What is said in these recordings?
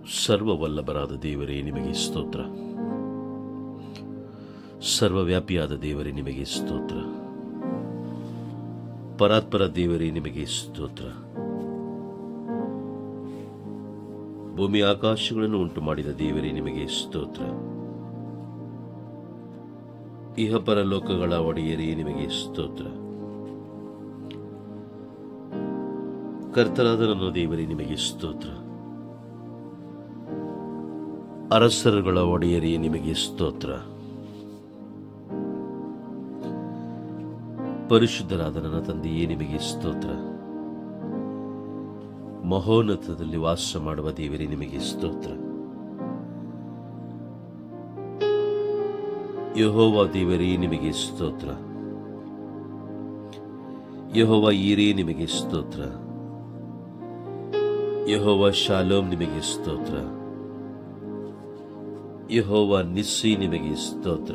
ಸರ್ವವಲ್ಲಭರಾದ ದೇವರೇ ನಿಮಗೆ ಸ್ತೋತ್ರ. ಸರ್ವವ್ಯಾಪಿಯಾದ ದೇವರೇ ನಿಮಗೆ ಸ್ತೋತ್ರ. ಪರಾತ್ಪರ ದೇವರೇ ನಿಮಗೆ ಸ್ತೋತ್ರ. ಭೂಮಿ ಆಕಾಶಗಳನ್ನು ಉಂಟು ಮಾಡಿದ ದೇವರೇ ನಿಮಗೆ ಸ್ತೋತ್ರ. ಇಹಪರ ಲೋಕಗಳ ಒಡೆಯರೇ ನಿಮಗೆ ಸ್ತೋತ್ರ. ಕರ್ತನಾದ ನನ್ನ ದೇವರೇ ನಿಮಗೆ ಸ್ತೋತ್ರ. ಅರಸರುಗಳ ಒಡೆಯರೇ ನಿಮಗೆ ಸ್ತೋತ್ರ. ಪರಿಶುದ್ಧರಾದ ನನ್ನ ತಂದೆಯೇ ನಿಮಗೆ ಸ್ತೋತ್ರ. ಮಹೋನ್ನತದಲ್ಲಿ ವಾಸ ಮಾಡುವ ದೇವರೇ ನಿಮಗೆ ಸ್ತೋತ್ರ. ಯೆಹೋವ ದೇವರೇ ನಿಮಗೆ ಸ್ತೋತ್ರ. ಯೆಹೋವ ಈರೇ ನಿಮಗೆ ಸ್ತೋತ್ರ. ಯೆಹೋವ ಶಾಲೋಮ್ ನಿಮಗೆ ಸ್ತೋತ್ರ. ಯೆಹೋವ ನಿಸ್ಸಿ ನಿಮಗೆ ಸ್ತೋತ್ರ.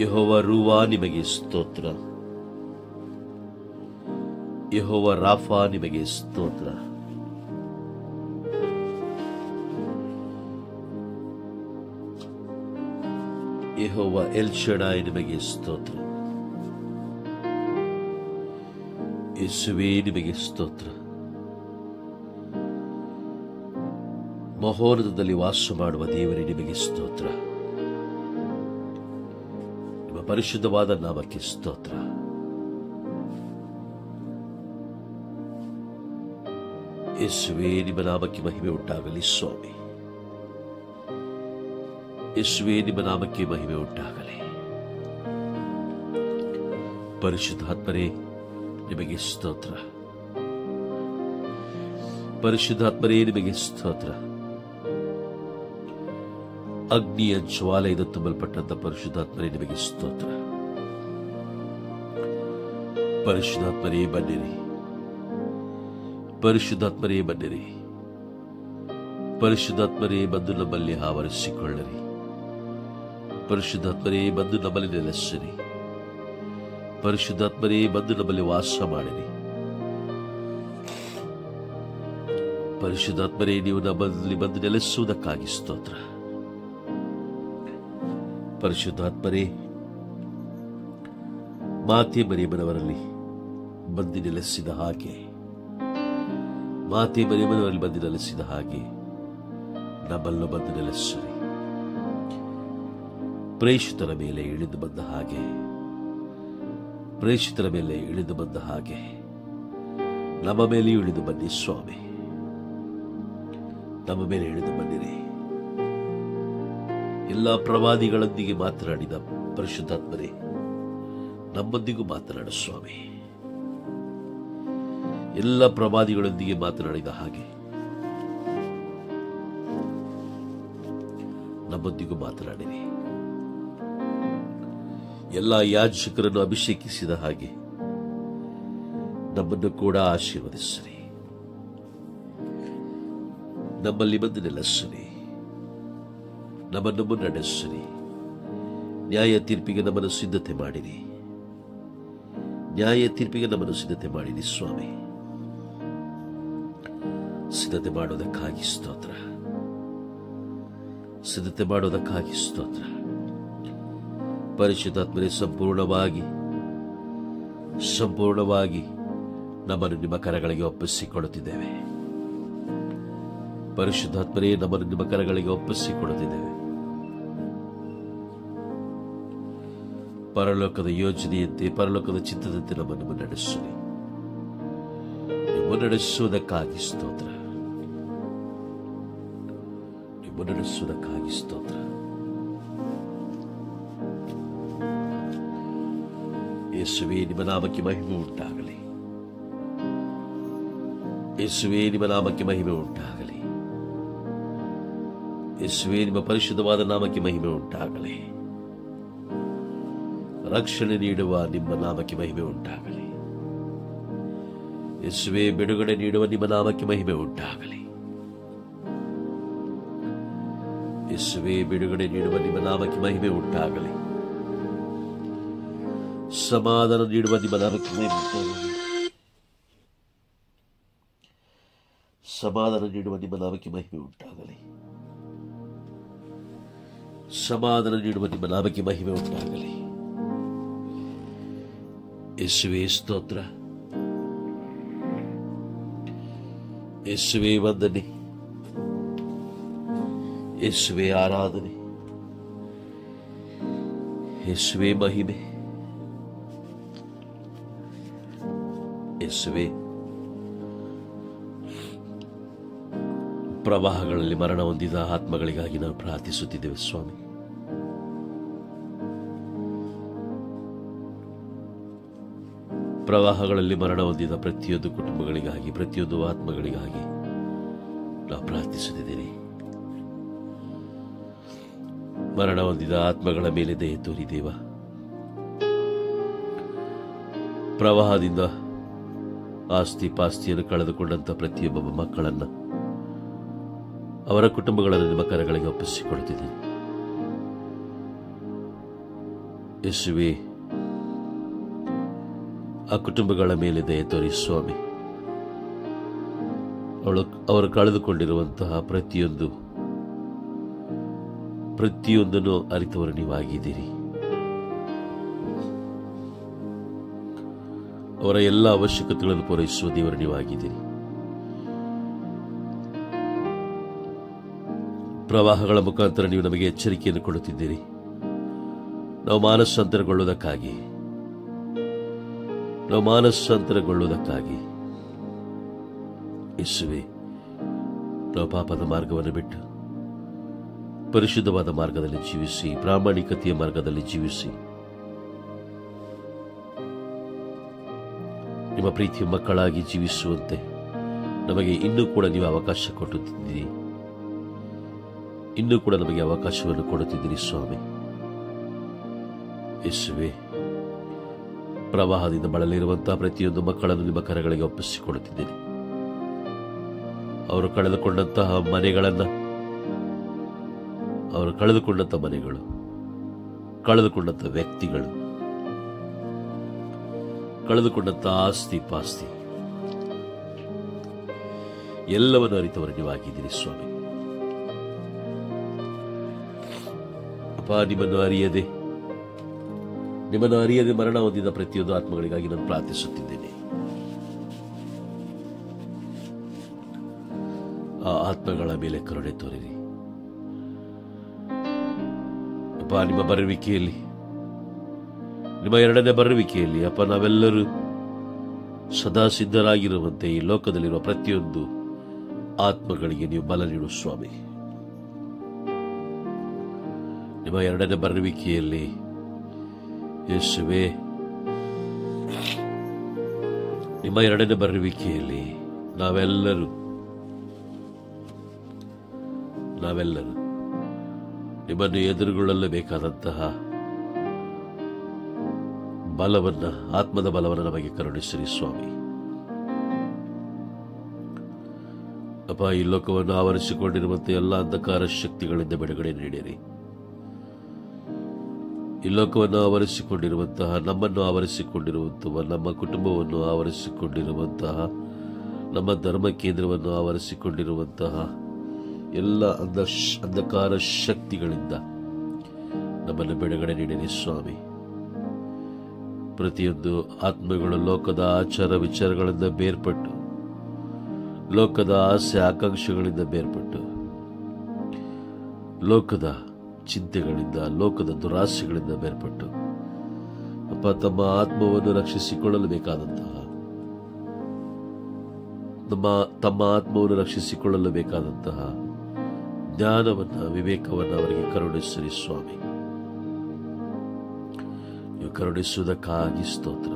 ಯೆಹೋವ ರೂವಾ ನಿಮಗೆ ಸ್ತೋತ್ರ. ಯೆಹೋವ ರಾಫಾ ನಿಮಗೆ ಸ್ತೋತ್ರ. ಯೆಹೋವ ಎಲ್ ಶಡಾಯ್ ನಿಮಗೆ ಸ್ತೋತ್ರ. ಯೇಸುವೇ ನಿಮಗೆ ಸ್ತೋತ್ರ. ಮಹೋನ್ನತದಲ್ಲಿ ವಾಸ ಮಾಡುವ ದೇವರೇ ನಿಮಗೆ ಸ್ತೋತ್ರ. ನಿಮ್ಮ ಪರಿಶುದ್ಧವಾದ ನಾಮಕ್ಕೆ ಸ್ತೋತ್ರ. ಯೇಸುವೇ ನಿಮ್ಮ ನಾಮಕ್ಕೆ ಮಹಿಮೆ ಉಂಟಾಗಲಿ ಸ್ವಾಮಿ. ಯೇಸುವೇ ನಿಮ್ಮ ನಾಮಕ್ಕೆ ಮಹಿಮೆ ಉಂಟಾಗಲಿ. ಪರಿಶುದ್ಧಾತ್ಮರೇ ನಿಮಗೆ ಸ್ತೋತ್ರ. ಪರಿಶುದ್ಧಾತ್ಮರೇ ನಿಮಗೆ ಸ್ತೋತ್ರ. ಅಗ್ನಿಯ ಜ್ವಾಲೆಯಿಂದ ತುಂಬಲ್ಪಟ್ಟಂತ ಪರಿಶುದ್ಧಾತ್ಮರೇ ನಿಮಗೆ ಸ್ತೋತ್ರ. ಪರಿಶುದ್ಧಾತ್ಮರೇ ಬನ್ನಿರಿ. ಪರಿಶುದ್ಧಾತ್ಮರೇ ಬನ್ನಿರಿ. ಪರಿಶುದ್ಧಾತ್ಮರೇ ಬಂದು ನಮ್ಮಲ್ಲಿ ಆವರಿಸಿಕೊಳ್ಳಿರಿ. ಪರಿಶುದ್ಧಾತ್ಮರೇ ಬಂದು ನಮ್ಮಲ್ಲಿ ನೆಲೆಸಿರಿ. ಪರಿಶುದ್ಧಾತ್ಮರೇ ಬಂದು ನಮ್ಮಲ್ಲಿ ವಾಸ ಮಾಡಿರಿ. ಪರಿಶುದ್ಧಾತ್ಮರೇ ನೀವು ನಮ್ಮಲ್ಲಿ ಬಂದು ನೆಲೆಸುವುದಕ್ಕಾಗಿ ಸ್ತೋತ್ರ. ಪರಿಶುದ್ಧಾತ್ಮರೇ ಮಾತೆ ಮರಿಯಮ್ಮನವರಲ್ಲಿ ಬಂದು ನೆಲೆಸಿದ ಹಾಗೆ, ಮಾತೆ ಮರಿಯಮ್ಮನವರಲ್ಲಿ ಬಂದು ನೆಲೆಸಿದ ಹಾಗೆ ನಮ್ಮಲ್ಲೂ ಬಂದು ನೆಲೆಸಿರಿ. ಪ್ರೇಷಿತರ ಮೇಲೆ ಇಳಿದು ಬಂದ ಹಾಗೆ, ಪ್ರೇಷಿತರ ಮೇಲೆ ಇಳಿದು ಬಂದ ಹಾಗೆ ನಮ್ಮ ಮೇಲೆ ಇಳಿದು ಬನ್ನಿ ಸ್ವಾಮಿ. ನಮ್ಮ ಮೇಲೆ ಇಳಿದು ಬನ್ನಿರಿ. ಎಲ್ಲ ಪ್ರವಾದಿಗಳೊಂದಿಗೆ ಮಾತನಾಡಿದ ಪರಿಶುದ್ಧಾತ್ಮರೇ ನಮ್ಮೊಂದಿಗೂ ಮಾತನಾಡ ಸ್ವಾಮಿ. ಎಲ್ಲ ಪ್ರವಾದಿಗಳೊಂದಿಗೆ ಮಾತನಾಡಿದ ಹಾಗೆ ನಮ್ಮೊಂದಿಗೂ ಮಾತನಾಡಿರಿ. ಎಲ್ಲ ಯಾಜಕರನ್ನು ಅಭಿಷೇಕಿಸಿದ ಹಾಗೆ ನಮ್ಮನ್ನು ಕೂಡ ಆಶೀರ್ವದಿಸಿರಿ. ನಮ್ಮಲ್ಲಿ ಬಂದು ನೆಲೆಸಿರಿ. ನಮ್ಮನ್ನು ಮುನ್ನಡೆಸಿರಿ. ನ್ಯಾಯ ತೀರ್ಪಿಗೆ ನಮ್ಮನ್ನು ಸಿದ್ಧತೆ ಮಾಡಿರಿ. ನ್ಯಾಯ ತೀರ್ಪಿಗೆ ನಮ್ಮನ್ನು ಸಿದ್ಧತೆ ಮಾಡಿರಿ ಸ್ವಾಮಿ. ಸಿದ್ಧತೆ ಮಾಡೋದಕ್ಕಾಗಿ ಸ್ತೋತ್ರ. ಸಿದ್ಧತೆ ಮಾಡೋದಕ್ಕಾಗಿ ಸ್ತೋತ್ರ. ಪರಿಶುದ್ಧಾತ್ಮರೇ ಸಂಪೂರ್ಣವಾಗಿ ನಮ್ಮನ್ನು ನಿಮ್ಮ ಕರಗಳಿಗೆ ಒಪ್ಪಿಸಿಕೊಡುತ್ತಿದ್ದೇವೆ. ಪರಿಶುದ್ಧಾತ್ಮರೇ ನಮ್ಮನ್ನು ನಿಮ್ಮ ಕರಗಳಿಗೆ ಒಪ್ಪಿಸಿಕೊಡುತ್ತಿದ್ದೇವೆ. ಪರಲೋಕದ ಯೋಜನೆಯಂತೆ, ಪರಲೋಕದ ಚಿತ್ತದಂತೆ ನಮ್ಮನ್ನು ಮುನ್ನಡೆಸಿರಿ. ನೀವು ಮುನ್ನಡೆಸುವುದಕ್ಕಾಗಿ ಸ್ತೋತ್ರ. ನೀವು ಮುನ್ನಡೆಸುವುದಕ್ಕಾಗಿ ಸ್ತೋತ್ರ. ಯೇಸುವೇ ನಿಮ್ಮ ನಾಮಕ್ಕೆ ಮಹಿಮೆ ಉಂಟಾಗಲಿ. ಯೇಸುವೇ ನಿಮ್ಮ ನಾಮಕ್ಕೆ ಮಹಿಮೆ ಉಂಟಾಗಲಿ. ಯೇಸುವೇ ನಿಮ್ಮ ಪರಿಶುದ್ಧವಾದ ನಾಮಕ್ಕೆ ಮಹಿಮೆ ಉಂಟಾಗಲಿ. ರಕ್ಷಣೆ ನೀಡುವ ನಿಮ್ಮ ನಾಮಕ್ಕೆ ಮಹಿಮೆ ಉಂಟಾಗಲಿ. ಯೇಸುವೇ ಬಿಡುಗಡೆ ನೀಡುವ ನಿಮ್ಮ ನಾಮಕ್ಕೆ ಮಹಿಮೆ ಉಂಟಾಗಲಿ. ಯೇಸುವೇ ಬಿಡುಗಡೆ ನೀಡುವ ನಿಮ್ಮ ನಾಮಕ್ಕೆ ಮಹಿಮೆ ಉಂಟಾಗಲಿ. ಸಮಾಧಾನ ನೀಡುವ ನಿಮ್ಮ ನಾಮಕ್ಕೆ ಮಹಿಮೆ ಉಂಟಾಗಲಿ. ಸಮಾಧಾನ ನೀಡುವ ನಿಮ್ಮ ನಾಮಕ್ಕೆ ಮಹಿಮೆ ಉಂಟಾಗಲಿ. ಸಮಾಧಾನ ನೀಡುವ ನಿಮ್ಮ ನಾಮಕ್ಕೆ ಮಹಿಮೆ ಉಂಟಾಗಲಿ. ಯೇಸುವೇ ಸ್ತೋತ್ರ, ಯೇಸುವೇ ವಂದನೆ, ಯೇಸುವೇ ಆರಾಧನೆ, ಯೇಸುವೇ ಮಹಿಮೆ, ಯೇಸುವೇ. ಪ್ರವಾಹಗಳಲ್ಲಿ ಮರಣ ಹೊಂದಿದ ಆತ್ಮಗಳಿಗಾಗಿ ನಾವು ಪ್ರಾರ್ಥಿಸುತ್ತಿದ್ದೇವೆ ಸ್ವಾಮಿ. ಪ್ರವಾಹಗಳಲ್ಲಿ ಮರಣ ಹೊಂದಿದ ಪ್ರತಿಯೊಂದು ಕುಟುಂಬಗಳಿಗಾಗಿ, ಪ್ರತಿಯೊಂದು ಆತ್ಮಗಳಿಗಾಗಿ ನಾವು ಪ್ರಾರ್ಥಿಸುತ್ತಿದ್ದೇವೆ. ಮರಣ ಹೊಂದಿದ ಆತ್ಮಗಳ ಮೇಲೆ ದಯೆ ತೋರಿ ದೇವ. ಪ್ರವಾಹದಿಂದ ಆಸ್ತಿ ಪಾಸ್ತಿಯನ್ನು ಕಳೆದುಕೊಂಡಂತ ಪ್ರತಿಯೊಬ್ಬ ಮಕ್ಕಳನ್ನ, ಅವರ ಕುಟುಂಬಗಳನ್ನು ನಿಮ್ಮ ಕರಗಳಿಗೆ ಒಪ್ಪಿಸಿಕೊಡುತ್ತಿದ್ದೇನೆ. ಯೇಸುವೇ, ಆ ಕುಟುಂಬಗಳ ಮೇಲೆ ದಯೆ ತೋರಿ ಸ್ವಾಮಿ. ಅವರು ಕಳೆದುಕೊಂಡಿರುವಂತಹ ಪ್ರತಿಯೊಂದನ್ನು ಅರಿತವರು ನೀವಾಗಿದ್ದೀರಿ. ಅವರ ಎಲ್ಲ ಅವಶ್ಯಕತೆಗಳನ್ನು ಪೂರೈಸುವ ದೇವರು ನೀವಾಗಿದ್ದೀರಿ. ಪ್ರವಾಹಗಳ ಮುಖಾಂತರ ನೀವು ನಮಗೆ ಎಚ್ಚರಿಕೆಯನ್ನು ಕೊಡುತ್ತಿದ್ದೀರಿ. ನಾವು ಮಾನಸಾಂತರಗೊಳ್ಳುವುದಕ್ಕಾಗಿ ಯೇಸುವೇ, ನಾವು ಪಾಪದ ಮಾರ್ಗವನ್ನು ಬಿಟ್ಟು ಪರಿಶುದ್ಧವಾದ ಮಾರ್ಗದಲ್ಲಿ ಜೀವಿಸಿ, ಪ್ರಾಮಾಣಿಕತೆಯ ಮಾರ್ಗದಲ್ಲಿ ಜೀವಿಸಿ, ನಿಮ್ಮ ಪ್ರೀತಿಯ ಮಕ್ಕಳಾಗಿ ಜೀವಿಸುವಂತೆ ನಮಗೆ ಇನ್ನೂ ಕೂಡ ನೀವು ಅವಕಾಶ ಕೊಡುತ್ತಿದ್ದೀರಿ. ಇನ್ನೂ ಕೂಡ ನಮಗೆ ಅವಕಾಶವನ್ನು ಕೊಡುತ್ತಿದ್ದೀರಿ ಸ್ವಾಮಿ. ಯೇಸುವೇ, ಪ್ರವಾಹದಿಂದ ಬಳಲಿರುವಂತಹ ಪ್ರತಿಯೊಂದು ಮಕ್ಕಳನ್ನು ನಿಮ್ಮ ಕರಗಳಿಗೆ ಒಪ್ಪಿಸಿಕೊಡುತ್ತಿದ್ದೇನೆ. ಅವರು ಕಳೆದುಕೊಂಡಂತಹ ಮನೆಗಳನ್ನು, ಅವರು ಕಳೆದುಕೊಂಡಂತಹ ಮನೆಗಳು, ಕಳೆದುಕೊಂಡಂತಹ ವ್ಯಕ್ತಿಗಳು, ಕಳೆದುಕೊಂಡಂತಹ ಆಸ್ತಿ ಪಾಸ್ತಿ ಎಲ್ಲವನ್ನು ಅರಿತವರು ನೀವಾಗಿದ್ದೀರಿ ಸ್ವಾಮಿ. ಅಪ್ಪ, ನಿಮ್ಮನ್ನು ಅರಿಯದೆ ಮರಣ ಹೊಂದಿದ ಪ್ರತಿಯೊಂದು ಆತ್ಮಗಳಿಗಾಗಿ ನಾನು ಪ್ರಾರ್ಥಿಸುತ್ತಿದ್ದೇನೆ. ಆ ಆತ್ಮಗಳ ಮೇಲೆ ಕರುಣೆ ತೋರಿರಿ ಅಪ್ಪ. ನಿಮ್ಮ ಬರುವಿಕೆಯಲ್ಲಿ, ನಿಮ್ಮ ಎರಡನೇ ಬರುವಿಕೆಯಲ್ಲಿ ಅಪ್ಪ, ನಾವೆಲ್ಲರೂ ಸದಾ ಸಿದ್ಧರಾಗಿರುವಂತೆ ಈ ಲೋಕದಲ್ಲಿರುವ ಪ್ರತಿಯೊಂದು ಆತ್ಮಗಳಿಗೆ ನೀವು ಬಲ ನೀಡು ಸ್ವಾಮಿ. ನಿಮ್ಮ ಎರಡನೇ ಬರುವಿಕೆಯಲ್ಲಿ ಯೇಸುವೇ, ನಿಮ್ಮ ಎರಡನೇ ಬರುವಿಕೆಯಲ್ಲಿ ನಾವೆಲ್ಲರೂ ನಿಮ್ಮನ್ನು ಎದುರುಗೊಳ್ಳಲೇಬೇಕಾದಂತಹ ಆತ್ಮದ ಬಲವನ್ನು ನಮಗೆ ಕರುಣಿಸಿರಿ ಸ್ವಾಮಿ. ಅಪ್ಪ, ಈ ಲೋಕವನ್ನು ಆವರಿಸಿಕೊಂಡಿರುವಂತೆ ಎಲ್ಲ ಅಂಧಕಾರ ಶಕ್ತಿಗಳಿಂದ ಬಿಡುಗಡೆ ನೀಡಿರಿ. ಈ ಲೋಕವನ್ನು ಆವರಿಸಿಕೊಂಡಿರುವಂತಹ, ನಮ್ಮನ್ನು ಆವರಿಸಿಕೊಂಡಿರುವಂತಹ, ನಮ್ಮ ಕುಟುಂಬವನ್ನು ಆವರಿಸಿಕೊಂಡಿರುವಂತಹ, ನಮ್ಮ ಧರ್ಮ ಕೇಂದ್ರವನ್ನು ಆವರಿಸಿಕೊಂಡಿರುವಂತಹ ಎಲ್ಲ ಅಂಧಕಾರ ಶಕ್ತಿಗಳಿಂದ ನಮ್ಮನ್ನು ಬಿಡುಗಡೆ ನೀಡಿರಿ ಸ್ವಾಮಿ. ಪ್ರತಿಯೊಂದು ಆತ್ಮಗಳು ಲೋಕದ ಆಚಾರ ವಿಚಾರಗಳಿಂದ ಬೇರ್ಪಟ್ಟು, ಲೋಕದ ಆಸೆ ಆಕಾಂಕ್ಷೆಗಳಿಂದ ಬೇರ್ಪಟ್ಟು, ಲೋಕದ ಚಿಂತೆಗಳಿಂದ, ಲೋಕದ ದುರಾಸೆಗಳಿಂದ ಬೇರ್ಪಟ್ಟು ಅಪ್ಪ, ತಮ್ಮ ಆತ್ಮವನ್ನು ರಕ್ಷಿಸಿಕೊಳ್ಳಲು ಬೇಕಾದಂತಹ ಜ್ಞಾನವನ್ನು, ವಿವೇಕವನ್ನು ಅವರಿಗೆ ಕರುಣಿಸಿರಿ ಸ್ವಾಮಿ. ನೀವು ಕರುಣಿಸುವುದಕ್ಕಾಗಿ ಸ್ತೋತ್ರ.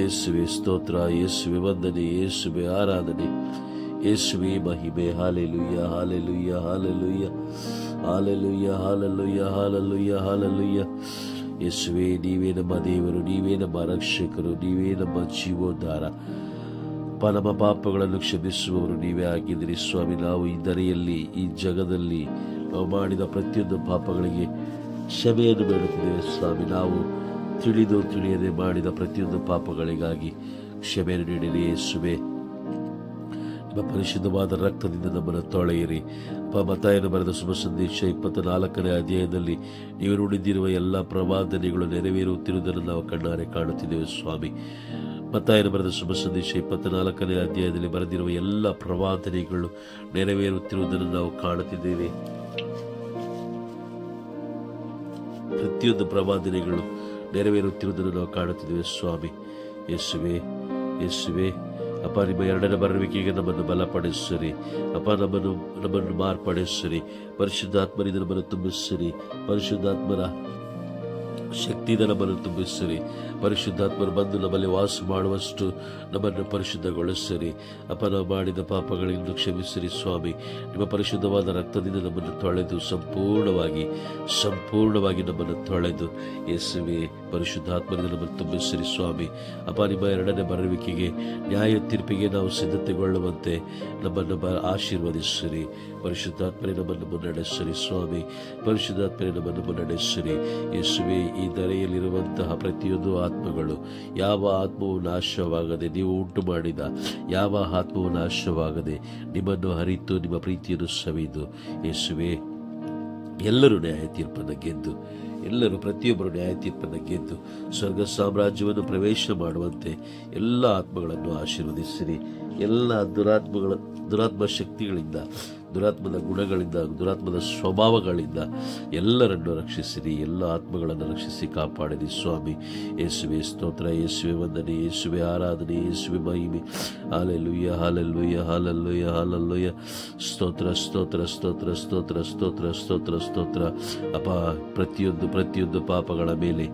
ಯೇಸುವೆ ಸ್ತೋತ್ರ, ಯೇಸುವೆ ವಂದನೆ, ಯೇಸುವೆ ಆರಾಧನೆ, ಯೇಸುವೆ ಮಹಿಮೆ. Hallelujah, hallelujah, hallelujah, hallelujah, hallelujah, hallelujah, hallelujah. ಯೇಸುವೆ, ನೀವೇ ನಮ್ಮ ದೇವರು, ನೀವೇ ನಮ್ಮ ರಕ್ಷಕರು, ನೀವೇ ನಮ್ಮ ಜೀವೋದ್ಧಾರ. ನಮ್ಮ ಪಾಪಗಳನ್ನು ಕ್ಷಮಿಸುವವರು ನೀವೇ ಆಗಿದ್ದೀರಿ ಸ್ವಾಮಿ. ನಾವು ಈ ಧರೆಯಲ್ಲಿ, ಈ ಜಗದಲ್ಲಿ ನಾವು ಮಾಡಿದ ಪ್ರತಿಯೊಂದು ಪಾಪಗಳಿಗೆ ಕ್ಷಮೆಯನ್ನು ಬೇಡುತ್ತಿದ್ದೇವೆ ಸ್ವಾಮಿ. ನಾವು ತಿಳಿದು ತಿಳಿಯದೆ ಮಾಡಿದ ಪ್ರತಿಯೊಂದು ಪಾಪಗಳಿಗಾಗಿ ಕ್ಷಮೆಯನ್ನು ನೀಡಿರಿ ಯೇಸುವೆ. ನಿಮ್ಮ ಪರಿಶುದ್ಧವಾದ ರಕ್ತದಿಂದ ನಮ್ಮನ್ನು ತೊಳೆಯಿರಿ. ಮತ್ತಾಯನ ಬರೆದ ಶುಭ ಸಂದೇಶ 24ನೇ ಅಧ್ಯಾಯದಲ್ಲಿ ನೀವು ನುಡಿದಿರುವ ಎಲ್ಲ ಪ್ರವಾದನೆಗಳು ನೆರವೇರುತ್ತಿರುವುದನ್ನು ನಾವು ಕಣ್ಣಾರೆ ಕಾಣುತ್ತಿದ್ದೇವೆ ಸ್ವಾಮಿ. ಮತ್ತಾಯನ ಬರೆದ ಶುಭ ಸಂದೇಶ 24ನೇ ಅಧ್ಯಾಯದಲ್ಲಿ ಬರೆದಿರುವ ಎಲ್ಲ ಪ್ರವಾದನೆಗಳು ನೆರವೇರುತ್ತಿರುವುದನ್ನು ನಾವು ಕಾಣುತ್ತಿದ್ದೇವೆ. ಪ್ರತಿಯೊಂದು ಪ್ರವಾದನೆಗಳು ನೆರವೇರುತ್ತಿರುವುದನ್ನು ನಾವು ಕಾಣುತ್ತಿದ್ದೇವೆ ಸ್ವಾಮಿ. ಯೇಸುವೆ ಯೇಸುವೆ ಅಪ್ಪ, ನಿಮ್ಮ ಎರಡನೇ ಬರುವಿಕೆಗೆ ನಮ್ಮನ್ನು ಬಲಪಡಿಸಿರಿ ಅಪ್ಪ. ನಮ್ಮನ್ನು ಮಾರ್ಪಡಿಸಿರಿ. ಪರಿಶುದ್ಧಾತ್ಮನಿಂದ ನಮ್ಮನ್ನು ತುಂಬಿಸಿರಿ. ಪರಿಶುದ್ಧಾತ್ಮನ ಶಕ್ತಿಯಿಂದ ನಮ್ಮನ್ನು ತುಂಬಿಸಿರಿ. ಪರಿಶುದ್ಧಾತ್ಮರು ಬಂದು ನಮ್ಮಲ್ಲಿ ವಾಸ ಮಾಡುವಷ್ಟು ನಮ್ಮನ್ನು ಪರಿಶುದ್ಧಗೊಳಿಸಿರಿ ಅಪ್ಪ. ನಾವು ಮಾಡಿದ ಪಾಪಗಳಿಂದ ಕ್ಷಮಿಸಿರಿ ಸ್ವಾಮಿ. ನಿಮ್ಮ ಪರಿಶುದ್ಧವಾದ ರಕ್ತದಿಂದ ನಮ್ಮನ್ನು ತೊಳೆದು ಸಂಪೂರ್ಣವಾಗಿ ನಮ್ಮನ್ನು ತೊಳೆದು ಯೇಸುವೆ ಪರಿಶುದ್ಧಾತ್ಮರಿಂದ ನಮ್ಮನ್ನು ತುಂಬಿಸಿರಿ ಸ್ವಾಮಿ ಅಪ್ಪ. ನಿಮ್ಮ ಎರಡನೇ ಬರುವಿಕೆಗೆ ನ್ಯಾಯ ತೀರ್ಪಿಗೆ ನಾವು ಸಿದ್ಧತೆಗೊಳ್ಳುವಂತೆ ನಮ್ಮನ್ನು ಆಶೀರ್ವದಿಸಿರಿ. ಪರಿಶುದ್ಧಾತ್ಮರೇ ನಮ್ಮನ್ನು ಮುನ್ನಡೆಸಿರಿ ಸ್ವಾಮಿ. ಪರಿಶುದ್ಧಾತ್ಮರೇ ನಮ್ಮನ್ನು ಮುನ್ನಡೆಸಿರಿ ಯೇಸುವೆ. ಈ ಧರೆಯಲ್ಲಿರುವಂತಹ ಪ್ರತಿಯೊಂದು ಆತ್ಮಗಳು, ಯಾವ ಆತ್ಮವು ನಾಶವಾಗದೆ, ನೀವು ಉಂಟು ಮಾಡಿದ ಯಾವ ಆತ್ಮವು ನಾಶವಾಗದೆ ನಿಮ್ಮನ್ನು ಹರಿತು ನಿಮ್ಮ ಪ್ರೀತಿಯನ್ನು ಸವಿದು ಯೇಸುವೆ ಎಲ್ಲರೂ ನ್ಯಾಯ ತೀರ್ಪನ್ನು ಗೆದ್ದು, ಪ್ರತಿಯೊಬ್ಬರು ನ್ಯಾಯ ತೀರ್ಪನ್ನು ಗೆದ್ದು ಸ್ವರ್ಗ ಸಾಮ್ರಾಜ್ಯವನ್ನು ಪ್ರವೇಶ ಮಾಡುವಂತೆ ಎಲ್ಲ ಆತ್ಮಗಳನ್ನು ಆಶೀರ್ವದಿಸಿರಿ. ಎಲ್ಲ ದುರಾತ್ಮ ಶಕ್ತಿಗಳಿಂದ, ದುರಾತ್ಮದ ಗುಣಗಳಿಂದ, ದುರಾತ್ಮದ ಸ್ವಭಾವಗಳಿಂದ ಎಲ್ಲರನ್ನು ರಕ್ಷಿಸಿರಿ. ಎಲ್ಲ ಆತ್ಮಗಳನ್ನು ರಕ್ಷಿಸಿ ಕಾಪಾಡಿರಿ ಸ್ವಾಮಿ. ಯೇಸುವೆ ಸ್ತೋತ್ರ, ಯೇಸುವೆ ವಂದನೆ, ಯೇಸುವೆ ಆರಾಧನೆ, ಯೇಸುವೆ ಮಹಿಮೆ. Hallelujah hallelujah hallelujah hallelujah. ಸ್ತೋತ್ರ ಸ್ತೋತ್ರ ಸ್ತೋತ್ರ ಸ್ತೋತ್ರ ಸ್ತೋತ್ರ ಸ್ತೋತ್ರ ಸ್ತೋತ್ರ ಅಪ್ಪ. ಪ್ರತಿಯೊಂದು ಪಾಪಗಳ ಮೇಲೆ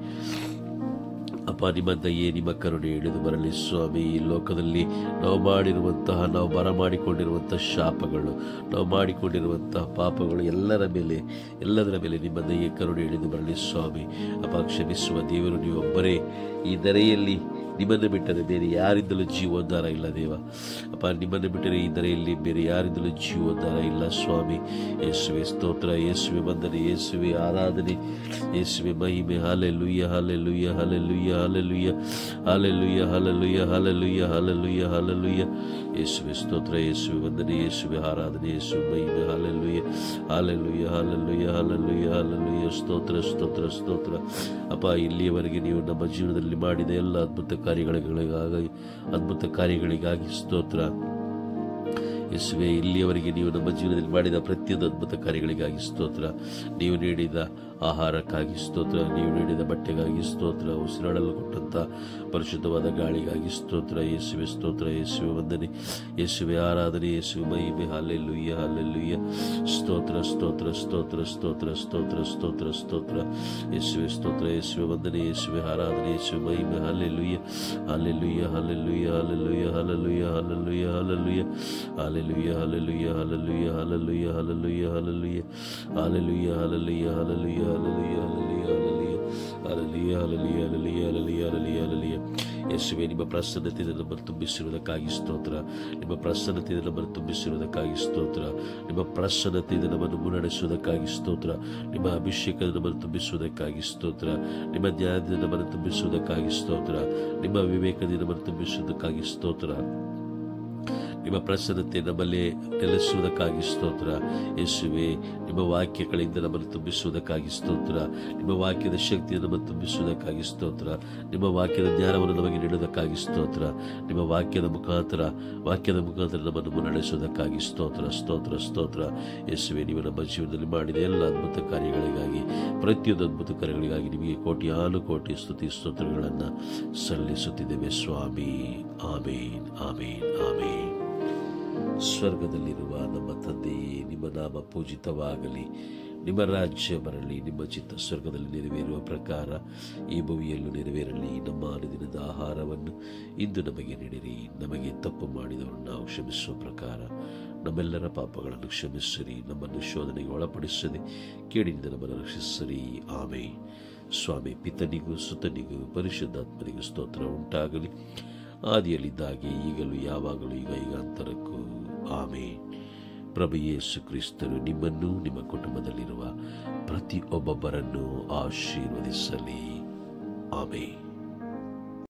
ಅಪ್ಪ ನಿಮ್ಮ ದಯೆ, ನಿಮ್ಮ ಕರುಣೆ ಇಳಿದು ಬರಲಿ ಸ್ವಾಮಿ. ಈ ಲೋಕದಲ್ಲಿ ನಾವು ಬರಮಾಡಿಕೊಂಡಿರುವಂತಹ ಶಾಪಗಳು, ನಾವು ಮಾಡಿಕೊಂಡಿರುವಂತಹ ಪಾಪಗಳು ಎಲ್ಲದರ ಮೇಲೆ ನಿಮ್ಮ ದಯೆ ಕರುಣೆ ಇಳಿದು ಬರಲಿ ಸ್ವಾಮಿ ಅಪ್ಪ. ಕ್ಷಮಿಸುವ ದೇವರು ನೀವೊಬ್ಬರೇ. ಈ ಧರೆಯಲ್ಲಿ ನಿಮ್ಮನ್ನು ಬಿಟ್ಟರೆ ಬೇರೆ ಯಾರಿಂದಲೂ ಜೀವೋದ್ಧಾರ ಇಲ್ಲ ದೇವ ಅಪ್ಪ. ನಿಮ್ಮನ್ನು ಬಿಟ್ಟರೆ ಈ ಧರೆಯಲ್ಲಿ ಬೇರೆ ಯಾರಿಂದಲೂ ಜೀವೋದ್ಧಾರ ಇಲ್ಲ ಸ್ವಾಮಿ. ಯೇಸುವೆ ಸ್ತೋತ್ರ, ಯೇಸುವೆ ವಂದನೆ, ಯೇಸುವೆ ಆರಾಧನೆ, ಯೇಸುವೆ ಮಹಿಮೆ. Hallelujah hallelujah hallelujah hallelujah hallelujah hallelujah hallelujah hallelujah hallelujah. ಯೇಸುವೆ ಸ್ತೋತ್ರ, ಯೇಸುವೆ ವಂದನೆ, ಯೇಸುವೆ ಆರಾಧನೆ, ಯೇಸುವೆ ಮಹಿಮೆ. Hallelujah hallelujah hallelujah hallelujah hallelujah. ಸ್ತೋತ್ರ ಸ್ತೋತ್ರ ಸ್ತೋತ್ರ ಅಪ್ಪ. ಇಲ್ಲಿಯವರೆಗೆ ನೀವು ನಮ್ಮ ಜೀವನದಲ್ಲಿ ಮಾಡಿದ ಎಲ್ಲ ಅದ್ಭುತ ಕಾರ್ಯಗಳಿಗಾಗಿ ಸ್ತೋತ್ರ ಯೇಸುವೆ. ಇಲ್ಲಿಯವರೆಗೆ ನೀವು ನಮ್ಮ ಜೀವನದಲ್ಲಿ ಮಾಡಿದ ಪ್ರತಿಯೊಂದು ಅದ್ಭುತ ಕಾರ್ಯಗಳಿಗಾಗಿ ಸ್ತೋತ್ರ. ನೀವು ನೀಡಿದ ಆಹಾರಕ್ಕಾಗಿ ಸ್ತೋತ್ರ, ನೀವು ನೀಡಿದ ಬಟ್ಟೆಗಾಗಿ ಸ್ತೋತ್ರ, ಉಸಿರಾಡಲು ಕೊಟ್ಟಂತ ಪರಿಶುದ್ಧವಾದ ಗಾಳಿಗಾಗಿ ಸ್ತೋತ್ರ ಯೇಸುವೆ. ಸ್ತೋತ್ರ, ಯೇಸುವೆ ವಂದನೆ, ಯೇಸುವೆ ಆರಾಧನೆ, ಯೇಸುವೆ ಮಹಿಮೆ. Hallelujah hallelujah. ಸ್ತೋತ್ರ ಸ್ತೋತ್ರ ಸ್ತೋತ್ರ ಸ್ತೋತ್ರ ಸ್ತೋತ್ರ ಸ್ತೋತ್ರ ಸ್ತೋತ್ರ ಯೇಸುವೆ. ಸ್ತೋತ್ರ, ಯೇಸುವೆ ವಂದನೆ, ಯೇಸುವೆ ಆರಾಧನೆ, ಯೇಸುವೆ ಮಹಿಮೆ. Hallelujah hallelujah hallelujah hallelujah hallelujah hallelujah hallelujah hallelujah hallelujah hallelujah hallelujah hallelujah hallelujah hallelujah hallelujah hallelujah ಯೇಸುವೆ. ನಿಮ್ಮ ಪ್ರಸನ್ನತೆಯಿಂದ ನಮ್ಮನ್ನು ತುಂಬಿಸಿರುವುದಕ್ಕಾಗಿ ಸ್ತೋತ್ರ. ನಿಮ್ಮ ಪ್ರಸನ್ನತೆಯಿಂದ ನಮ್ಮನ್ನು ತುಂಬಿಸಿರುವುದಕ್ಕಾಗಿ ಸ್ತೋತ್ರ. ನಿಮ್ಮ ಪ್ರಸನ್ನತೆಯಿಂದ ನಮ್ಮನ್ನು ಮುನ್ನಡೆಸುವುದಕ್ಕಾಗಿ ಸ್ತೋತ್ರ. ನಿಮ್ಮ ಅಭಿಷೇಕದ ನಮ್ಮನ್ನು ತುಂಬಿಸುವುದಕ್ಕಾಗಿ ಸ್ತೋತ್ರ. ನಿಮ್ಮ ಜ್ಞಾನದಿಂದ ನಮ್ಮನ್ನು ತುಂಬಿಸುವುದಕ್ಕಾಗಿ ಸ್ತೋತ್ರ. ನಿಮ್ಮ ವಿವೇಕದಿಂದ ನಮ್ಮನ್ನು ತುಂಬಿಸುವುದಕ್ಕಾಗಿ ಸ್ತೋತ್ರ. ನಿಮ್ಮ ಪ್ರಸನ್ನತೆ ನಮ್ಮಲ್ಲಿ ನೆಲೆಸುವುದಕ್ಕಾಗಿ ಸ್ತೋತ್ರ ಯೇಸುವೆ. ನಿಮ್ಮ ವಾಕ್ಯಗಳಿಂದ ನಮ್ಮನ್ನು ತುಂಬಿಸುವುದಕ್ಕಾಗಿ ಸ್ತೋತ್ರ. ನಿಮ್ಮ ವಾಕ್ಯದ ಶಕ್ತಿಯನ್ನು ನಮ್ಮನ್ನು ತುಂಬಿಸುವುದಕ್ಕಾಗಿ ಸ್ತೋತ್ರ. ನಿಮ್ಮ ವಾಕ್ಯದ ಜ್ಞಾನವನ್ನು ನಮಗೆ ನೀಡುವುದಕ್ಕಾಗಿ ಸ್ತೋತ್ರ. ನಿಮ್ಮ ವಾಕ್ಯದ ಮುಖಾಂತರ ನಮ್ಮನ್ನು ಮುನ್ನಡೆಸುವುದಕ್ಕಾಗಿ ಸ್ತೋತ್ರ ಸ್ತೋತ್ರ ಸ್ತೋತ್ರ ಯೇಸುವೆ. ನೀವು ನಮ್ಮ ಜೀವನದಲ್ಲಿ ಮಾಡಿದ ಎಲ್ಲ ಅದ್ಭುತ ಕಾರ್ಯಗಳಿಗಾಗಿ, ಪ್ರತಿಯೊಂದು ಅದ್ಭುತ ಕಾರ್ಯಗಳಿಗಾಗಿ ನಿಮಗೆ ಕೋಟಿ ಸ್ತುತಿ ಸ್ತೋತ್ರಗಳನ್ನು ಸಲ್ಲಿಸುತ್ತಿದ್ದೇವೆ ಸ್ವಾಮಿ. ಆಮೇನ್ ಆಮೇನ್ ಆಮೇನ್. ಸ್ವರ್ಗದಲ್ಲಿರುವ ನಮ್ಮ ತಂದೆಯೇ, ನಿಮ್ಮ ನಾಮ ಪೂಜಿತವಾಗಲಿ, ನಿಮ್ಮ ರಾಜ್ಯ ಬರಲಿ, ನಿಮ್ಮ ಚಿತ್ತ ಸ್ವರ್ಗದಲ್ಲಿ ನೆರವೇರುವ ಪ್ರಕಾರ ಈ ಭೂಮಿಯಲ್ಲೂ ನೆರವೇರಲಿ. ನಮ್ಮ ಅನುದಿನದ ಆಹಾರವನ್ನು ಇಂದು ನಮಗೆ ನೀಡಿರಿ. ನಮಗೆ ತಪ್ಪು ಮಾಡಿದವರನ್ನು ನಾವು ಕ್ಷಮಿಸುವ ಪ್ರಕಾರ ನಮ್ಮೆಲ್ಲರ ಪಾಪಗಳನ್ನು ಕ್ಷಮಿಸಿರಿ. ನಮ್ಮನ್ನು ಶೋಧನೆಗೆ ಒಳಪಡಿಸದೆ ಕೇಡಿನಿಂದ ನಮ್ಮನ್ನು ರಕ್ಷಿಸಿರಿ. ಆಮೇನ್. ಸ್ವಾಮಿ, ಪಿತನಿಗೂ ಸುತನಿಗೂ ಪರಿಶುದ್ಧಾತ್ಮನಿಗೂ ಸ್ತೋತ್ರ ಉಂಟಾಗಲಿ. ಆದಿಯಲ್ಲಿದ್ದಾಗೆ ಈಗಲೂ ಯಾವಾಗಲೂ ಈಗ ಅಂತರಕ್ಕೂ ಆಮೇನ್. ಪ್ರಭು ಯೇಸು ಕ್ರಿಸ್ತರು ನಿಮ್ಮನ್ನು, ನಿಮ್ಮ ಕುಟುಂಬದಲ್ಲಿರುವ ಪ್ರತಿಯೊಬ್ಬೊಬ್ಬರನ್ನು ಆಶೀರ್ವದಿಸಲಿ. ಆಮೆನ್.